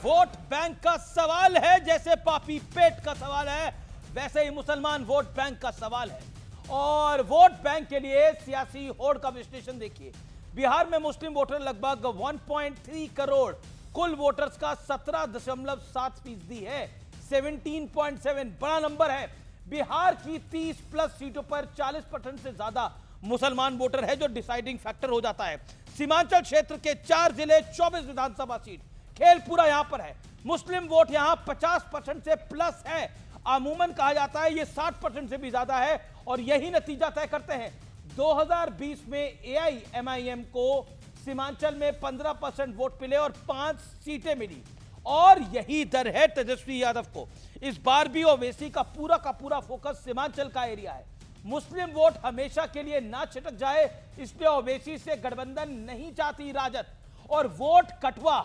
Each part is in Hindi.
वोट बैंक का सवाल है, जैसे पापी पेट का सवाल है वैसे ही मुसलमान वोट बैंक का सवाल है। और वोट बैंक के लिए सियासी होड़ का विश्लेषण देखिए। बिहार में मुस्लिम वोटर लगभग 1.3 करोड़, कुल वोटर्स का 17.7% है, 17.7 बड़ा नंबर है। बिहार की 30 प्लस सीटों पर 40% से ज्यादा मुसलमान वोटर है, जो डिसाइडिंग फैक्टर हो जाता है। सीमांचल क्षेत्र के 4 जिले, 24 विधानसभा सीट, खेल पूरा यहां पर है। मुस्लिम वोट यहां 50% से प्लस है, अमूमन कहा जाता है ये 60% से भी ज्यादा है। और यही नतीजा तय करते हैं। 2020 में एआईएमआईएम को सीमांचल में 15% वोट मिले और 5 सीटें मिली, और यही दर है तेजस्वी यादव को। इस बार भी ओवैसी का पूरा फोकस सीमांचल का एरिया है। मुस्लिम वोट हमेशा के लिए ना छिटक जाए, इसलिए ओवैसी से गठबंधन नहीं चाहती राजद, और वोट कटवा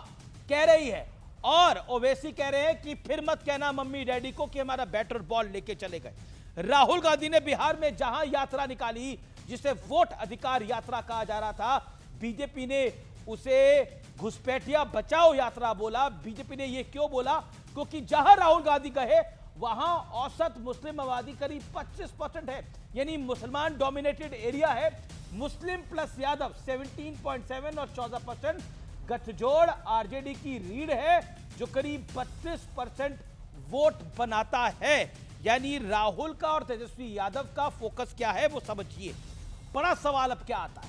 कह रही है। और ओवैसी कह रहे हैं कि फिर मत कहना मम्मी डैडी को कि हमारा बैटर बॉल लेके चले गए। राहुल गांधी ने बिहार में जहां यात्रा निकाली, जिसे वोट अधिकार यात्रा कहा जा रहा था, बीजेपी ने उसे घुसपैठिया बचाओ यात्रा बोला। बीजेपी ने यह क्यों बोला? क्योंकि जहां राहुल गांधी गए वहां औसत मुस्लिम आबादी करीब 25% है, यानी मुसलमान डोमिनेटेड एरिया है। मुस्लिम प्लस यादव 17.7 और 14%। गठजोड़ आरजेडी की रीढ़ है, जो करीब 32% वोट बनाता है। यानी राहुल का और तेजस्वी यादव का फोकस क्या है वो समझिए। बड़ा सवाल अब क्या आता है?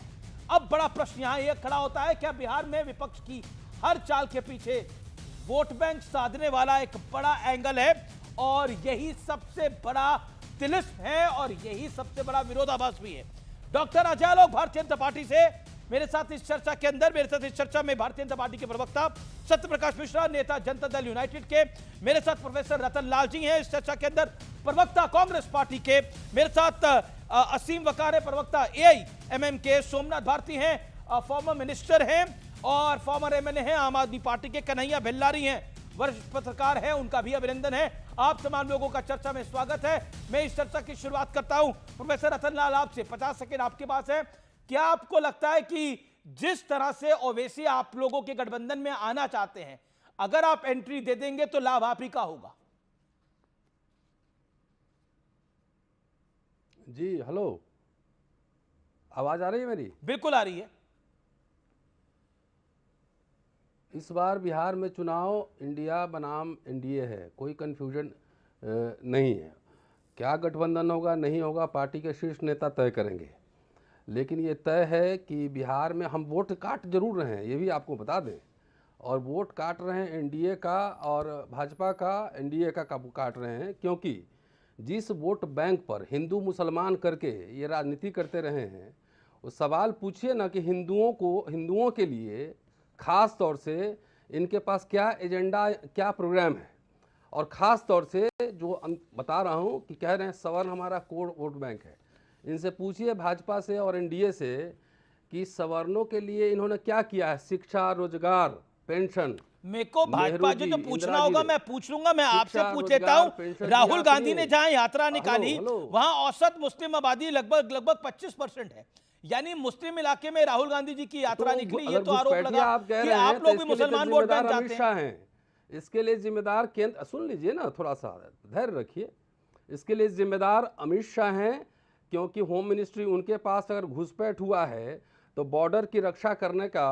अब बड़ा प्रश्न यहां यह खड़ा होता है, क्या बिहार में विपक्ष की हर चाल के पीछे वोट बैंक साधने वाला एक बड़ा एंगल है, और यही सबसे बड़ा तिलिस्म है, और यही सबसे बड़ा विरोधाभास भी है। डॉक्टर अजय आलोक भारतीय जनता पार्टी से मेरे साथ इस चर्चा के अंदर, मेरे साथ इस चर्चा में भारतीय जनता पार्टी के प्रवक्ता सत्यप्रकाश मिश्रा, नेता जनता दल यूनाइटेड के, मेरे साथ प्रोफेसर रतन लाल जी हैं इस चर्चा के अंदर, प्रवक्ता कांग्रेस पार्टी के, मेरे साथ असीम वकार है, प्रवक्ता एआईएमएम के, सोमनाथ भारती हैं, फॉर्मर मिनिस्टर हैं और फॉर्मर एमएलए हैं आम आदमी पार्टी के, कन्हैया बेल्लारी हैं, वरिष्ठ पत्रकार हैं, उनका भी अभिनंदन है। आप तमाम लोगों का चर्चा में स्वागत है। मैं इस चर्चा की शुरुआत करता हूं प्रोफेसर रतन लाल आपसे। 50 सेकेंड आपके पास है। क्या आपको लगता है कि जिस तरह से ओवैसी आप लोगों के गठबंधन में आना चाहते हैं, अगर आप एंट्री दे देंगे तो लाभ आप ही का होगा? जी हेलो, आवाज आ रही है मेरी? बिल्कुल आ रही है। इस बार बिहार में चुनाव इंडिया बनाम एनडीए है, कोई कंफ्यूजन नहीं है। क्या गठबंधन होगा नहीं होगा पार्टी के शीर्ष नेता तय करेंगे, लेकिन ये तय है कि बिहार में हम वोट काट जरूर रहे हैं, ये भी आपको बता दें। और वोट काट रहे हैं एनडीए का और भाजपा का, एनडीए का काट रहे हैं, क्योंकि जिस वोट बैंक पर हिंदू मुसलमान करके ये राजनीति करते रहे हैं, उस सवाल पूछिए ना कि हिंदुओं के लिए ख़ास तौर से इनके पास क्या एजेंडा, क्या प्रोग्राम है। और ख़ास तौर से जो बता रहा हूँ कि कह रहे हैं सवर्ण हमारा कोर वोट बैंक है, इनसे पूछिए भाजपा से और एनडीए से कि सवर्णों के लिए इन्होंने क्या किया है, शिक्षा, रोजगार, पेंशन। मेरे को भाजपा जो पूछना होगा मैं पूछ लूंगा। मैं आपसे पूछ लेता हूं, राहुल गांधी ने जहां यात्रा निकाली वहां औसत मुस्लिम आबादी लगभग 25% है, यानी मुस्लिम इलाके में राहुल गांधी जी की यात्रा निकली। ये तो आरोप लगा कि आप लोग भी मुसलमान वोट बैंक चाहते हैं। इसके लिए जिम्मेदार केंद्र, सुन लीजिए ना, थोड़ा सा धैर्य रखिए। इसके लिए जिम्मेदार अमित शाह हैं, क्योंकि होम मिनिस्ट्री उनके पास अगर घुसपैठ हुआ है तो बॉर्डर की रक्षा करने का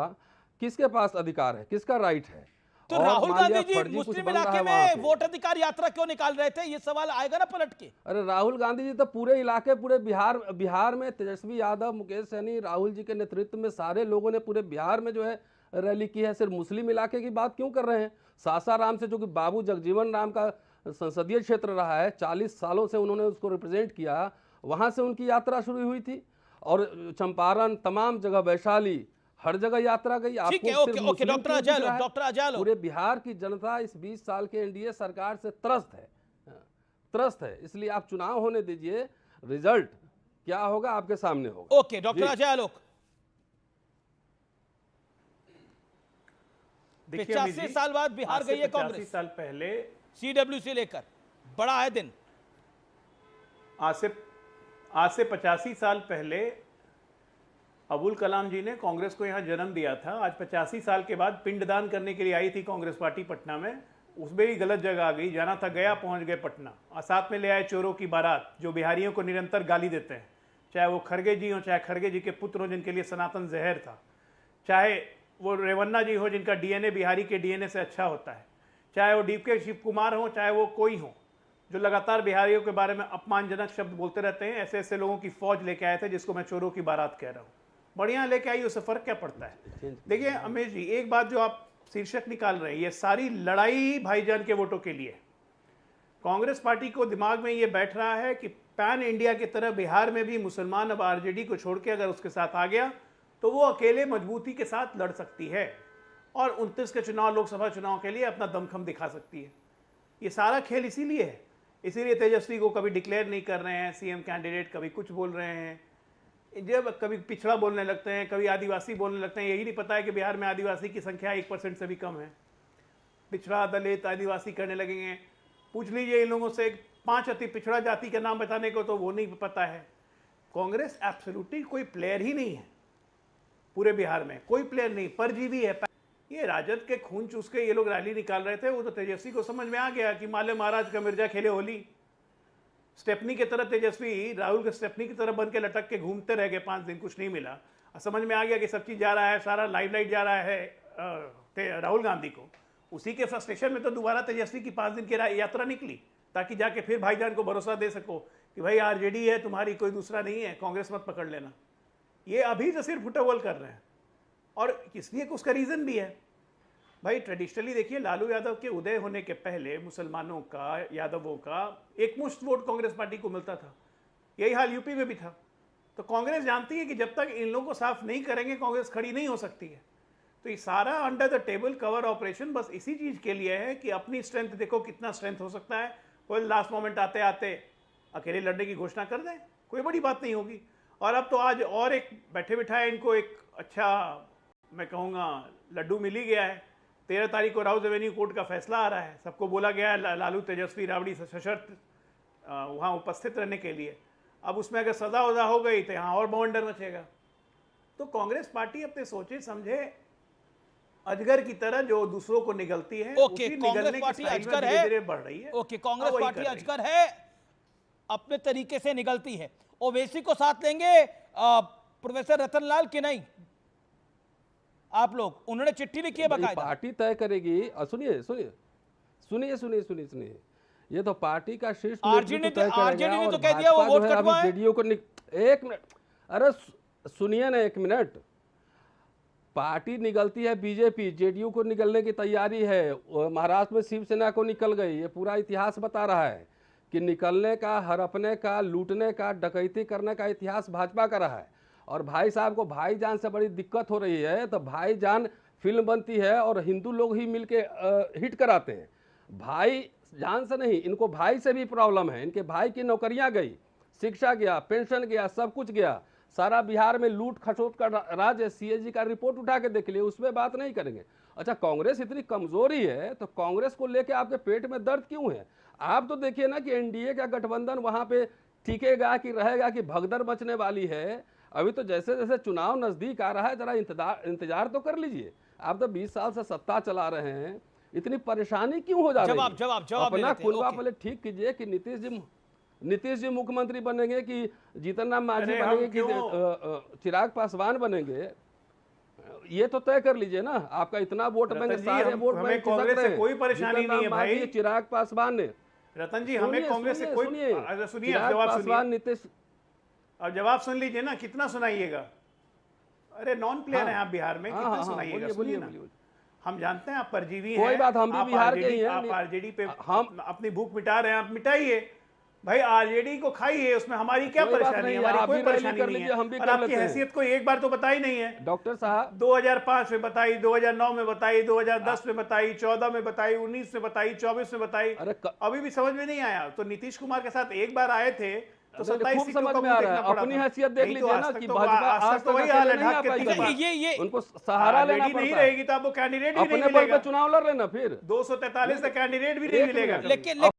किसके पास अधिकार है, किसका राइट है। तो राहुल गांधी जी मुस्लिम इलाके में वोट अधिकार यात्रा क्यों निकाल रहे थे, ये सवाल आएगा ना पलट के। अरे राहुल गांधी जी तो पूरे इलाके, पूरे बिहार में तेजस्वी यादव, मुकेश सहनी, राहुल जी के नेतृत्व में सारे लोगों ने पूरे बिहार में जो है रैली की है। सिर्फ मुस्लिम इलाके की बात क्यों कर रहे हैं? सासाराम से, जो कि बाबू जगजीवन राम का संसदीय क्षेत्र रहा है, 40 सालों से उन्होंने उसको रिप्रेजेंट किया, वहां से उनकी यात्रा शुरू हुई थी। और चंपारण, तमाम जगह, वैशाली, हर जगह यात्रा गई। ओके डॉक्टर अजय, पूरे बिहार की जनता इस 20 साल के एनडीए सरकार से त्रस्त है। इसलिए आप चुनाव होने दीजिए, रिजल्ट क्या होगा आपके सामने होगा। ओके डॉक्टर अजय आलोक, 85 साल बाद बिहार गई है कांग्रेस। 85 साल पहले सीडब्ल्यूसी लेकर, बड़ा है दिन। आज से 85 साल पहले अबुल कलाम जी ने कांग्रेस को यहाँ जन्म दिया था। आज 85 साल के बाद पिंडदान करने के लिए आई थी कांग्रेस पार्टी पटना में, उसमें भी गलत जगह आ गई। जाना था गया, पहुंच गए पटना, और साथ में ले आए चोरों की बारात जो बिहारियों को निरंतर गाली देते हैं, चाहे वो खड़गे जी हो, चाहे खड़गे जी के पुत्र हो जिनके लिए सनातन जहर था, चाहे वो रेवन्ना जी हो जिनका डीएनए बिहारी के डीएनए से अच्छा होता है, चाहे वो डीके शिव कुमार हो, चाहे वो कोई हो जो लगातार बिहारियों के बारे में अपमानजनक शब्द बोलते रहते हैं। ऐसे ऐसे लोगों की फौज लेके आए थे जिसको मैं चोरों की बारात कह रहा हूँ। बढ़िया लेके आई, उससे फर्क क्या पड़ता है? देखिए अमेश जी, एक बात जो आप शीर्षक निकाल रहे हैं, ये सारी लड़ाई भाईजान के वोटों के लिए। कांग्रेस पार्टी को दिमाग में ये बैठ रहा है कि पैन इंडिया की तरह बिहार में भी मुसलमान अब आरजेडी को छोड़ के अगर उसके साथ आ गया तो वो अकेले मजबूती के साथ लड़ सकती है और 29 के चुनाव, लोकसभा चुनाव के लिए अपना दमखम दिखा सकती है। ये सारा खेल इसीलिए है। इसीलिए तेजस्वी को कभी डिक्लेयर नहीं कर रहे हैं सीएम कैंडिडेट, कभी कुछ बोल रहे हैं, जब कभी पिछड़ा बोलने लगते हैं, कभी आदिवासी बोलने लगते हैं। यही नहीं पता है कि बिहार में आदिवासी की संख्या 1% से भी कम है। पिछड़ा, दलित, आदिवासी करने लगेंगे। पूछ लीजिए इन लोगों से 5 अति पिछड़ा जाति के नाम बताने को, तो वो नहीं पता है। कांग्रेस एब्सोल्युटली कोई प्लेयर ही नहीं है पूरे बिहार में, कोई प्लेयर नहीं, परजीवी है। ये राजद के खून चूस के ये लोग रैली निकाल रहे थे। वो तो तेजस्वी को समझ में आ गया कि माले महाराज का मिर्जा खेले होली। स्टेपनी की तरह तेजस्वी राहुल के स्टेपनी की तरह बन के लटक के घूमते रह गए 5 दिन, कुछ नहीं मिला। समझ में आ गया कि सब चीज़ जा रहा है, सारा लाइट जा रहा है राहुल गांधी को। उसी के फ्रस्ट्रेशन में तो दोबारा तेजस्वी की 5 दिन की यात्रा निकली, ताकि जाके फिर भाईजान को भरोसा दे सको कि भाई आरजेडी है तुम्हारी, कोई दूसरा नहीं है, कांग्रेस मत पकड़ लेना। ये अभी तो सिर्फ फुटबॉल कर रहे हैं, और इसलिए उसका रीज़न भी है। भाई ट्रेडिशनली देखिए, लालू यादव के उदय होने के पहले मुसलमानों का, यादवों का एकमुश्त वोट कांग्रेस पार्टी को मिलता था। यही हाल यूपी में भी था। तो कांग्रेस जानती है कि जब तक इन लोगों को साफ नहीं करेंगे कांग्रेस खड़ी नहीं हो सकती है। तो ये सारा under the table cover operation बस इसी चीज़ के लिए है कि अपनी स्ट्रेंथ देखो, कितना स्ट्रेंथ हो सकता है। वो लास्ट मोमेंट आते आते अकेले लड़ने की घोषणा कर दें, कोई बड़ी बात नहीं होगी। और अब तो आज और एक बैठे बिठाए इनको एक अच्छा, मैं कहूँगा, लड्डू मिल ही गया है। 13 तारीख को राउज एवेन्यू कोर्ट का फैसला आ रहा है। सबको बोला गया है लालू, तेजस्वी, राबड़ी सशर्त वहाँ उपस्थित रहने के लिए। अब उसमें अगर सजा वजा हो गई तो यहाँ और बवंडर मचेगा। तो कांग्रेस पार्टी अपने सोचे समझे अजगर की तरह जो दूसरों को निगलती है, ओके, कांग्रेस पार्टी अजगर है, धीरे बढ़ रही है। ओके, कांग्रेस पार्टी अजगर है, अपने तरीके से निगलती है। ओवैसी को साथ लेंगे प्रोफेसर रतनलाल कि नहीं आप लोग? उन्होंने चिट्ठी लिखी है बकायदा। पार्टी तय करेगी। सुनिए सुनिए सुनिए सुनिए सुनिए सुनिए, ये तो पार्टी का शीर्ष आरजेडी ने तो कह दिया वो वोट कटवा है। जेडीयू को एक मिनट, अरे सुनिए ना एक मिनट। पार्टी निकलती है बीजेपी, जेडीयू को निकलने की तैयारी है। महाराष्ट्र में शिवसेना को निकल गई। ये पूरा इतिहास बता रहा है कि निकलने का, हड़पने का, लूटने का, डकैती करने का इतिहास भाजपा का रहा है। और भाई साहब को भाईजान से बड़ी दिक्कत हो रही है, तो भाईजान फिल्म बनती है और हिंदू लोग ही मिलके हिट कराते हैं। भाईजान से नहीं, इनको भाई से भी प्रॉब्लम है। इनके भाई की नौकरियां गई, शिक्षा गया, पेंशन गया, सब कुछ गया। सारा बिहार में लूट खसोट का राज है। सीएजी का रिपोर्ट उठा के देख लिए, उसमें बात नहीं करेंगे। अच्छा, कांग्रेस इतनी कमजोरी है तो कांग्रेस को लेके आपके पेट में दर्द क्यों है? आप तो देखिए ना कि एनडीए का गठबंधन वहां पे टिकेगा कि रहेगा कि भगदड़ मचने वाली है। अभी तो जैसे जैसे चुनाव नजदीक आ रहा है, जरा इंतजार तो कर लीजिए। आप तो 20 साल से सत्ता चला रहे हैं, इतनी परेशानी क्यों हो जा रही है? जवाब अपना खुलवा पहले ठीक कीजिए कि नीतीश जी मुख्यमंत्री बनेंगे कि जीतन राम मांझी बनेंगे कि चिराग पासवान बनेंगे, ये तो तय कर लीजिए ना। आपका इतना वोट बैंक, सारे वोट बैंक कांग्रेस से कोई परेशानी नहीं है भाई। चिराग पासवान ने, रतन जी, हमें कांग्रेस से कोई, सुनिए पासवान, नीतीश, अब जवाब सुन लीजिए ना, कितना सुनाइएगा? अरे नॉन प्लेयर हैं आप बिहार में, कितना सुनाइएगा? सुनिए ना, हम जानते हैं आप परजीवी हैं, कोई बात, हम भी बिहार के ही हैं। आप आरजेडी पे हम अपनी भूख मिटा रहे हैं, आप मिटाइए भाई, आरजेडी को खाइए, उसमें हमारी क्या परेशानी है? हमारी कोई परेशानी नहीं है। और आपकी हैसियत को एक बार तो बताई नहीं है डॉक्टर साहब। 2005 में बताई, 2009 में बताई, 2010 में बताई, 14 में बताई, 19 में बताई, 24 में बताई, अभी भी समझ में नहीं आया। तो नीतीश कुमार के साथ एक बार आए थे तो 27 सीटों समझ में आ रहा है। अपनी हैसियत देख लीजिए ना कि भाजपा आज तक वही हाल है, ये उनको सहारा लेना पड़ता है। नहीं रहेगी तो आपको कैंडिडेट ही नहीं मिलेगा। अपने बल पे चुनाव लड़ लेना, फिर 243 का कैंडिडेट भी नहीं मिलेगा। लेकिन